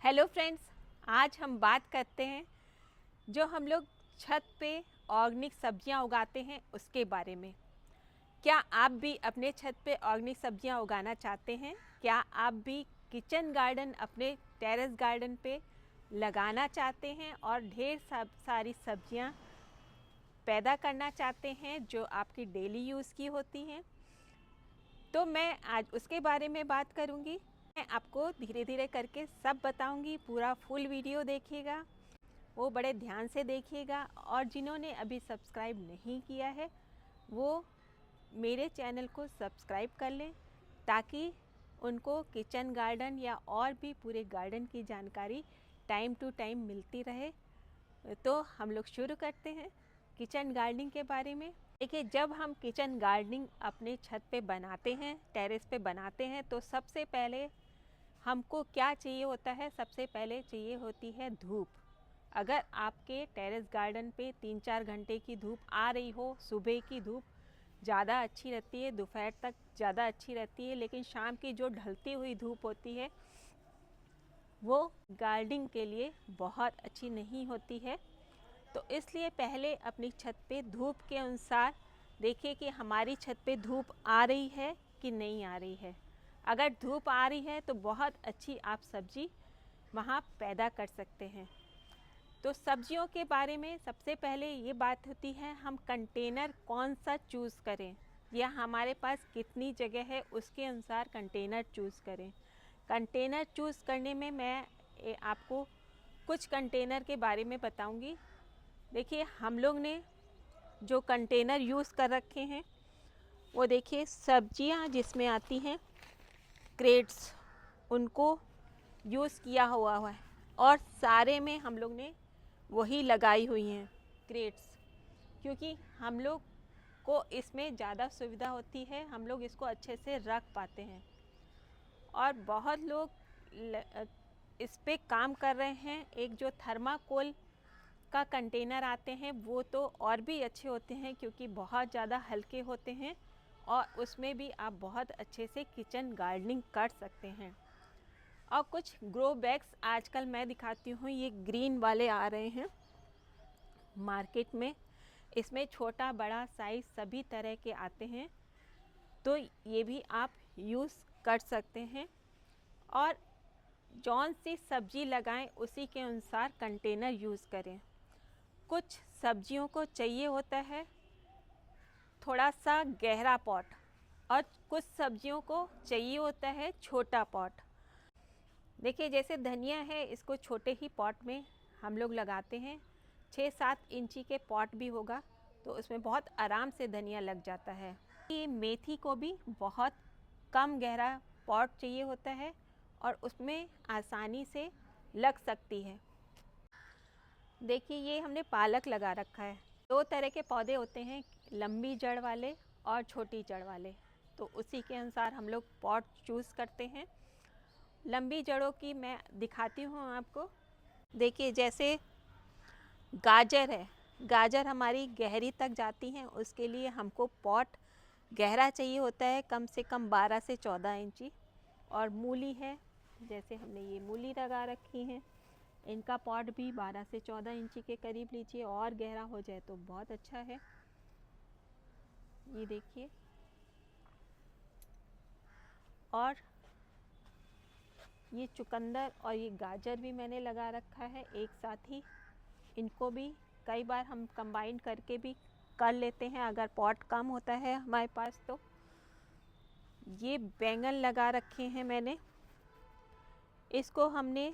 Hello friends, आज हम बात करते हैं जो हम लोग छत पे ऑर्गेनिक सब्जियां उगाते हैं उसके बारे में। क्या आप भी अपने छत पे ऑर्गेनिक सब्जियां उगाना चाहते हैं? क्या आप भी किचन गार्डन अपने टेरेस गार्डन पे लगाना चाहते हैं और ढेर सारी सब्जियां पैदा करना चाहते हैं जो आपकी डेली यूज़ की होती हैं? तो मैं आज उसके बारे में बात करूंगी। मैं आपको धीरे धीरे करके सब बताऊंगी। पूरा फुल वीडियो देखिएगा, वो बड़े ध्यान से देखिएगा। और जिन्होंने अभी सब्सक्राइब नहीं किया है वो मेरे चैनल को सब्सक्राइब कर लें ताकि उनको किचन गार्डन या और भी पूरे गार्डन की जानकारी टाइम टू टाइम मिलती रहे। तो हम लोग शुरू करते हैं किचन गार्डनिंग के बारे में। देखिए, जब हम किचन गार्डनिंग अपने छत पे बनाते हैं, टेरेस पे बनाते हैं, तो सबसे पहले हमको क्या चाहिए होता है? सबसे पहले चाहिए होती है धूप। अगर आपके टेरेस गार्डन पे 3-4 घंटे की धूप आ रही हो, सुबह की धूप ज़्यादा अच्छी रहती है, दोपहर तक ज़्यादा अच्छी रहती है, लेकिन शाम की जो ढलती हुई धूप होती है वो गार्डनिंग के लिए बहुत अच्छी नहीं होती है। तो इसलिए पहले अपनी छत पे धूप के अनुसार देखिए कि हमारी छत पे धूप आ रही है कि नहीं आ रही है। अगर धूप आ रही है तो बहुत अच्छी आप सब्जी वहाँ पैदा कर सकते हैं। तो सब्जियों के बारे में सबसे पहले ये बात होती है, हम कंटेनर कौन सा चूज़ करें या हमारे पास कितनी जगह है उसके अनुसार कंटेनर चूज़ करें। कंटेनर चूज़ करने में मैं आपको कुछ कंटेनर के बारे में बताऊंगी। देखिए, हम लोग ने जो कंटेनर यूज़ कर रखे हैं वो देखिए सब्जियां जिसमें आती हैं क्रेट्स, उनको यूज़ किया हुआ है और सारे में हम लोग ने वही लगाई हुई हैं क्रेट्स, क्योंकि हम लोग को इसमें ज़्यादा सुविधा होती है, हम लोग इसको अच्छे से रख पाते हैं। और बहुत लोग इस पे काम कर रहे हैं। एक जो थर्माकोल का कंटेनर आते हैं वो तो और भी अच्छे होते हैं क्योंकि बहुत ज़्यादा हल्के होते हैं और उसमें भी आप बहुत अच्छे से किचन गार्डनिंग कर सकते हैं। और कुछ ग्रो बैग्स आजकल मैं दिखाती हूँ, ये ग्रीन वाले आ रहे हैं मार्केट में। इसमें छोटा बड़ा साइज सभी तरह के आते हैं, तो ये भी आप यूज़ कर सकते हैं। और जौन सी सब्जी लगाएं उसी के अनुसार कंटेनर यूज़ करें। कुछ सब्जियों को चाहिए होता है थोड़ा सा गहरा पॉट और कुछ सब्जियों को चाहिए होता है छोटा पॉट। देखिए, जैसे धनिया है, इसको छोटे ही पॉट में हम लोग लगाते हैं। 6-7 इंची के पॉट भी होगा तो उसमें बहुत आराम से धनिया लग जाता है। ये मेथी को भी बहुत कम गहरा पॉट चाहिए होता है और उसमें आसानी से लग सकती है। देखिए, ये हमने पालक लगा रखा है। 2 तरह के पौधे होते हैं, लंबी जड़ वाले और छोटी जड़ वाले, तो उसी के अनुसार हम लोग पॉट चूज़ करते हैं। लंबी जड़ों की मैं दिखाती हूँ आपको। देखिए, जैसे गाजर है, गाजर हमारी गहरी तक जाती हैं, उसके लिए हमको पॉट गहरा चाहिए होता है, कम से कम 12 से 14 इंची। और मूली है, जैसे हमने ये मूली लगा रखी हैं, इनका पॉट भी 12 से 14 इंची के करीब लीजिए, और गहरा हो जाए तो बहुत अच्छा है। ये देखिए, और ये चुकंदर और ये गाजर भी मैंने लगा रखा है एक साथ ही। इनको भी कई बार हम कंबाइन करके भी कर लेते हैं अगर पॉट कम होता है हमारे पास तो। ये बैंगन लगा रखे हैं मैंने, इसको हमने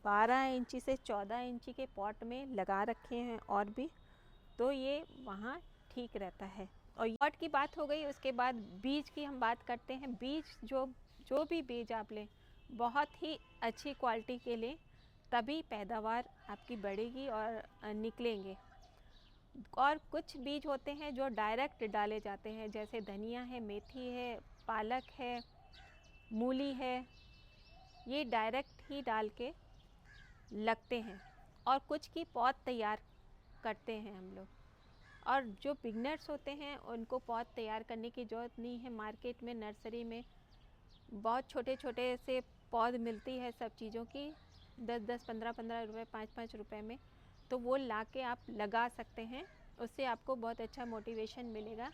12 इंची से 14 इंची के पॉट में लगा रखे हैं और भी, तो ये वहाँ ठीक रहता है। और पॉट की बात हो गई, उसके बाद बीज की हम बात करते हैं। बीज जो भी बीज आप लें बहुत ही अच्छी क्वालिटी के लें, तभी पैदावार आपकी बढ़ेगी और निकलेंगे। और कुछ बीज होते हैं जो डायरेक्ट डाले जाते हैं, जैसे धनिया है, मेथी है, पालक है, मूली है, ये डायरेक्ट ही डाल के लगते हैं। और कुछ की पौध तैयार करते हैं हम लोग। और जो बिगनर्स होते हैं उनको पौध तैयार करने की ज़रूरत नहीं है, मार्केट में नर्सरी में बहुत छोटे छोटे से पौध मिलती है सब चीज़ों की, 10-10, 15-15 रुपए, 5-5 रुपए में, तो वो ला के आप लगा सकते हैं। उससे आपको बहुत अच्छा मोटिवेशन मिलेगा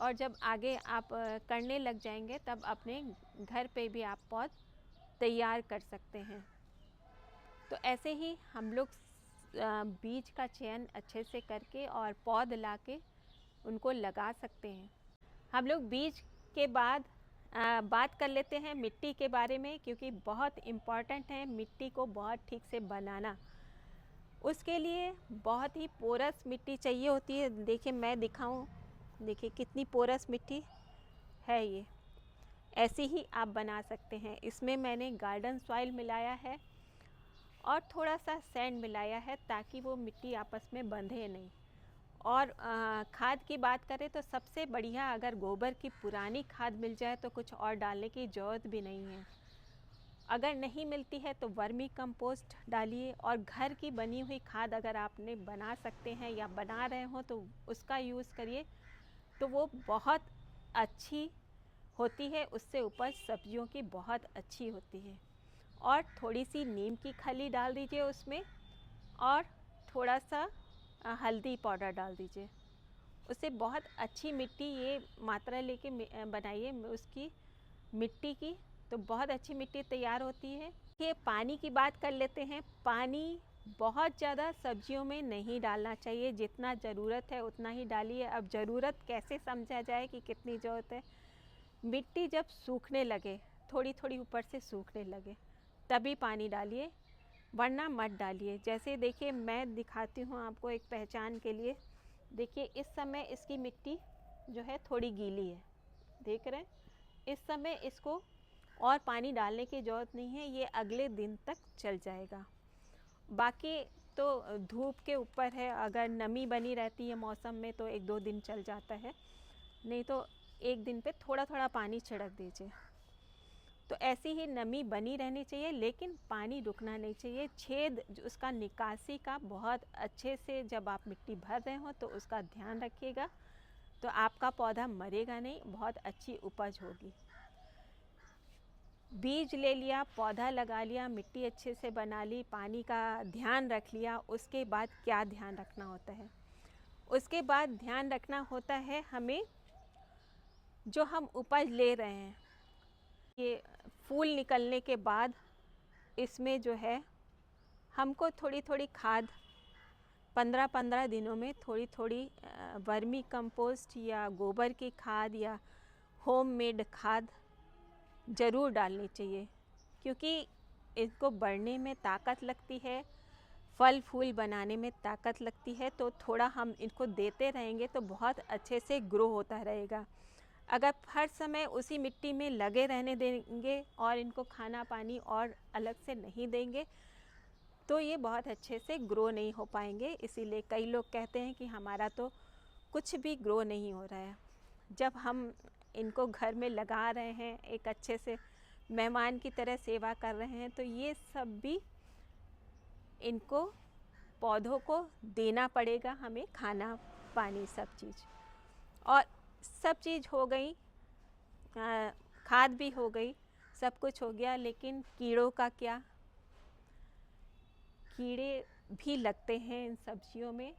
और जब आगे आप करने लग जाएंगे तब अपने घर पे भी आप पौध तैयार कर सकते हैं। तो ऐसे ही हम लोग बीज का चयन अच्छे से करके और पौध ला के उनको लगा सकते हैं। हम लोग बीज के बाद बात कर लेते हैं मिट्टी के बारे में, क्योंकि बहुत इम्पॉर्टेंट है मिट्टी को बहुत ठीक से बनाना। उसके लिए बहुत ही पोरस मिट्टी चाहिए होती है। देखिए मैं दिखाऊं, देखिए कितनी पोरस मिट्टी है ये। ऐसी ही आप बना सकते हैं। इसमें मैंने गार्डन सॉइल मिलाया है और थोड़ा सा सैंड मिलाया है ताकि वो मिट्टी आपस में बंधे नहीं। और खाद की बात करें तो सबसे बढ़िया अगर गोबर की पुरानी खाद मिल जाए तो कुछ और डालने की ज़रूरत भी नहीं है। अगर नहीं मिलती है तो वर्मी कंपोस्ट डालिए, और घर की बनी हुई खाद अगर आपने बना सकते हैं या बना रहे हो तो उसका यूज़ करिए, तो वो बहुत अच्छी होती है। उससे उपज सब्जियों की बहुत अच्छी होती है। और थोड़ी सी नीम की खली डाल दीजिए उसमें, और थोड़ा सा हल्दी पाउडर डाल दीजिए। उससे बहुत अच्छी मिट्टी, ये मात्रा लेके बनाइए उसकी मिट्टी की, तो बहुत अच्छी मिट्टी तैयार होती है। ये पानी की बात कर लेते हैं। पानी बहुत ज़्यादा सब्जियों में नहीं डालना चाहिए, जितना ज़रूरत है उतना ही डालिए। अब ज़रूरत कैसे समझा जाए कि कितनी ज़रूरत है? मिट्टी जब सूखने लगे, थोड़ी थोड़ी ऊपर से सूखने लगे, तभी पानी डालिए, वरना मत डालिए। जैसे देखिए मैं दिखाती हूँ आपको एक पहचान के लिए। देखिए इस समय इसकी मिट्टी जो है थोड़ी गीली है, देख रहे हैं? इस समय इसको और पानी डालने की ज़रूरत नहीं है, ये अगले दिन तक चल जाएगा। बाकी तो धूप के ऊपर है, अगर नमी बनी रहती है मौसम में तो 1-2 दिन चल जाता है, नहीं तो एक दिन पे थोड़ा थोड़ा पानी छिड़क दीजिए। तो ऐसी ही नमी बनी रहनी चाहिए, लेकिन पानी रुकना नहीं चाहिए। छेद उसका निकासी का बहुत अच्छे से, जब आप मिट्टी भर रहे हो तो उसका ध्यान रखिएगा, तो आपका पौधा मरेगा नहीं, बहुत अच्छी उपज होगी। बीज ले लिया, पौधा लगा लिया, मिट्टी अच्छे से बना ली, पानी का ध्यान रख लिया, उसके बाद क्या ध्यान रखना होता है? उसके बाद ध्यान रखना होता है हमें, जो हम उपज ले रहे हैं, ये फूल निकलने के बाद इसमें जो है हमको थोड़ी थोड़ी खाद 15-15 दिनों में थोड़ी थोड़ी वर्मी कंपोस्ट या गोबर की खाद या होममेड खाद ज़रूर डालनी चाहिए, क्योंकि इनको बढ़ने में ताकत लगती है, फल फूल बनाने में ताकत लगती है। तो थोड़ा हम इनको देते रहेंगे तो बहुत अच्छे से ग्रो होता रहेगा। अगर हर समय उसी मिट्टी में लगे रहने देंगे और इनको खाना पानी और अलग से नहीं देंगे तो ये बहुत अच्छे से ग्रो नहीं हो पाएंगे। इसीलिए कई लोग कहते हैं कि हमारा तो कुछ भी ग्रो नहीं हो रहा है। जब हम इनको घर में लगा रहे हैं, एक अच्छे से मेहमान की तरह सेवा कर रहे हैं, तो ये सब भी इनको पौधों को देना पड़ेगा हमें, खाना पानी सब चीज़। और सब चीज़ हो गई, खाद भी हो गई, सब कुछ हो गया, लेकिन कीड़ों का क्या? कीड़े भी लगते हैं इन सब्जियों में।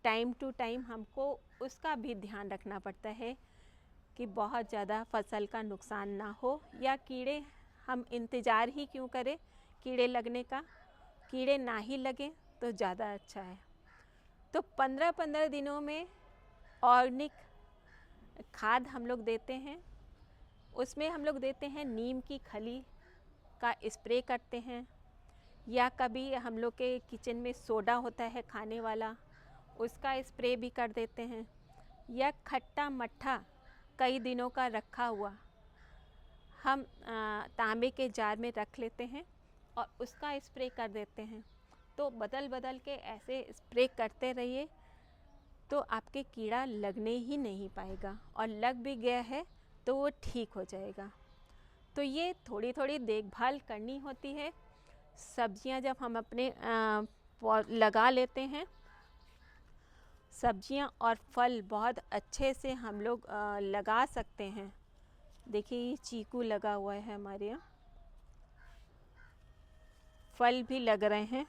टाइम टू टाइम हमको उसका भी ध्यान रखना पड़ता है कि बहुत ज़्यादा फसल का नुकसान ना हो, या कीड़े हम इंतज़ार ही क्यों करें कीड़े लगने का? कीड़े ना ही लगें तो ज़्यादा अच्छा है। तो 15-15 दिनों में ऑर्गेनिक खाद हम लोग देते हैं। उसमें हम लोग देते हैं नीम की खली का स्प्रे करते हैं, या कभी हम लोग के किचन में सोडा होता है खाने वाला, उसका स्प्रे भी कर देते हैं, या खट्टा मट्ठा कई दिनों का रखा हुआ हम तांबे के जार में रख लेते हैं और उसका स्प्रे कर देते हैं। तो बदल बदल के ऐसे स्प्रे करते रहिए, तो आपके कीड़ा लगने ही नहीं पाएगा, और लग भी गया है तो वो ठीक हो जाएगा। तो ये थोड़ी थोड़ी देखभाल करनी होती है। सब्जियां जब हम अपने लगा लेते हैं, सब्जियां और फल बहुत अच्छे से हम लोग लगा सकते हैं। देखिए ये चीकू लगा हुआ है हमारे यहाँ, फल भी लग रहे हैं।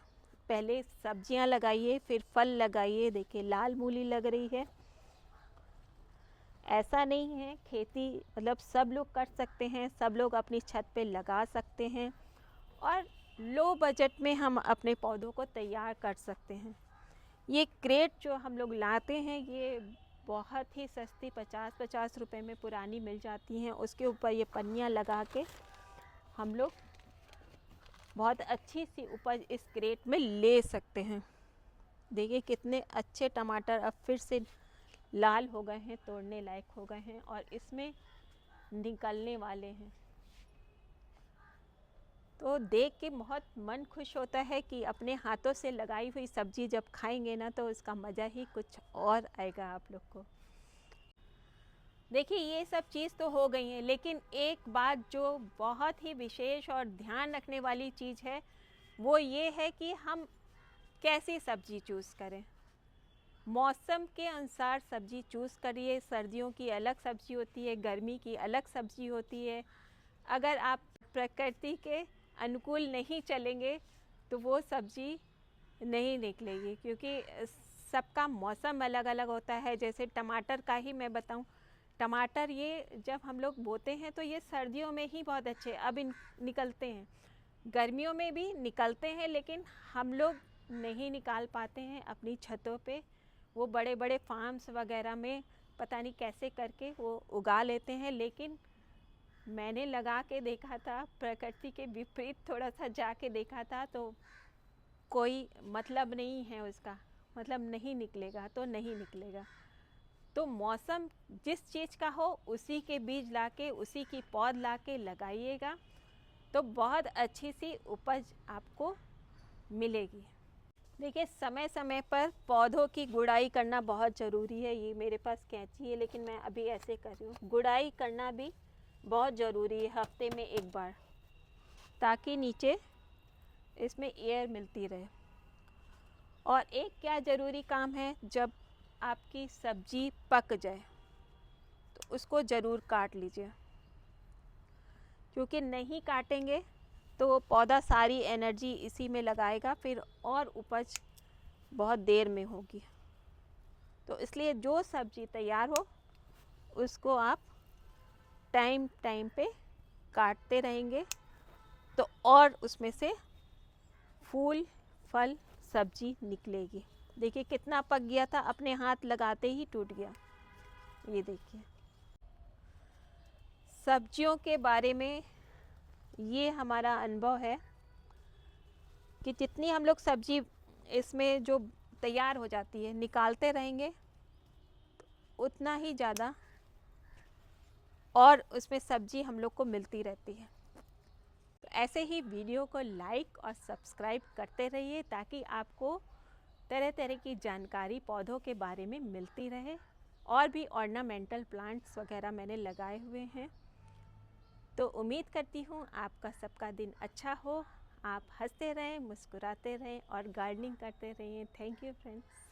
पहले सब्जियां लगाइए फिर फल लगाइए। देखिए लाल मूली लग रही है। ऐसा नहीं है, खेती मतलब सब लोग कर सकते हैं, सब लोग अपनी छत पे लगा सकते हैं और लो बजट में हम अपने पौधों को तैयार कर सकते हैं। ये क्रेट जो हम लोग लाते हैं ये बहुत ही सस्ती 50-50 रुपए में पुरानी मिल जाती हैं। उसके ऊपर ये पन्नियाँ लगा के हम लोग बहुत अच्छी सी उपज इस क्रेट में ले सकते हैं। देखिए कितने अच्छे टमाटर अब फिर से लाल हो गए हैं, तोड़ने लायक हो गए हैं और इसमें निकलने वाले हैं। तो देख के बहुत मन खुश होता है कि अपने हाथों से लगाई हुई सब्जी जब खाएंगे ना तो इसका मज़ा ही कुछ और आएगा आप लोग को। देखिए ये सब चीज़ तो हो गई है, लेकिन एक बात जो बहुत ही विशेष और ध्यान रखने वाली चीज़ है वो ये है कि हम कैसी सब्जी चूज़ करें। मौसम के अनुसार सब्जी चूज़ करिए। सर्दियों की अलग सब्जी होती है, गर्मी की अलग सब्जी होती है। अगर आप प्रकृति के अनुकूल नहीं चलेंगे तो वो सब्जी नहीं निकलेगी, क्योंकि सबका मौसम अलग अलग होता है। जैसे टमाटर का ही मैं बताऊं, टमाटर ये जब हम लोग बोते हैं तो ये सर्दियों में ही बहुत अच्छे अब निकलते हैं, गर्मियों में भी निकलते हैं, लेकिन हम लोग नहीं निकाल पाते हैं अपनी छतों पे। वो बड़े बड़े फार्म्स वगैरह में पता नहीं कैसे करके वो उगा लेते हैं, लेकिन मैंने लगा के देखा था, प्रकृति के विपरीत थोड़ा सा जाके देखा था, तो कोई मतलब नहीं है उसका, मतलब नहीं निकलेगा तो नहीं निकलेगा। तो मौसम जिस चीज़ का हो उसी के बीज लाके, उसी की पौध लाके लगाइएगा तो बहुत अच्छी सी उपज आपको मिलेगी। देखिए समय समय पर पौधों की गुड़ाई करना बहुत ज़रूरी है। ये मेरे पास कैंची है लेकिन मैं अभी ऐसे कर रही हूँ। गुड़ाई करना भी बहुत ज़रूरी है हफ्ते में एक बार, ताकि नीचे इसमें एयर मिलती रहे। और एक क्या ज़रूरी काम है, जब आपकी सब्जी पक जाए तो उसको ज़रूर काट लीजिए, क्योंकि नहीं काटेंगे तो पौधा सारी एनर्जी इसी में लगाएगा, फिर और उपज बहुत देर में होगी। तो इसलिए जो सब्जी तैयार हो उसको आप टाइम टाइम पे काटते रहेंगे तो और उसमें से फूल फल सब्जी निकलेगी। देखिए कितना पक गया था, अपने हाथ लगाते ही टूट गया। ये देखिए सब्जियों के बारे में ये हमारा अनुभव है कि जितनी हम लोग सब्जी इसमें जो तैयार हो जाती है निकालते रहेंगे तो उतना ही ज़्यादा और उसमें सब्जी हम लोग को मिलती रहती है। तो ऐसे ही वीडियो को लाइक और सब्सक्राइब करते रहिए ताकि आपको तरह तरह की जानकारी पौधों के बारे में मिलती रहे। और भी ऑर्नामेंटल प्लांट्स वगैरह मैंने लगाए हुए हैं। तो उम्मीद करती हूँ आपका सबका दिन अच्छा हो, आप हंसते रहें, मुस्कुराते रहें और गार्डनिंग करते रहिए। Thank you friends.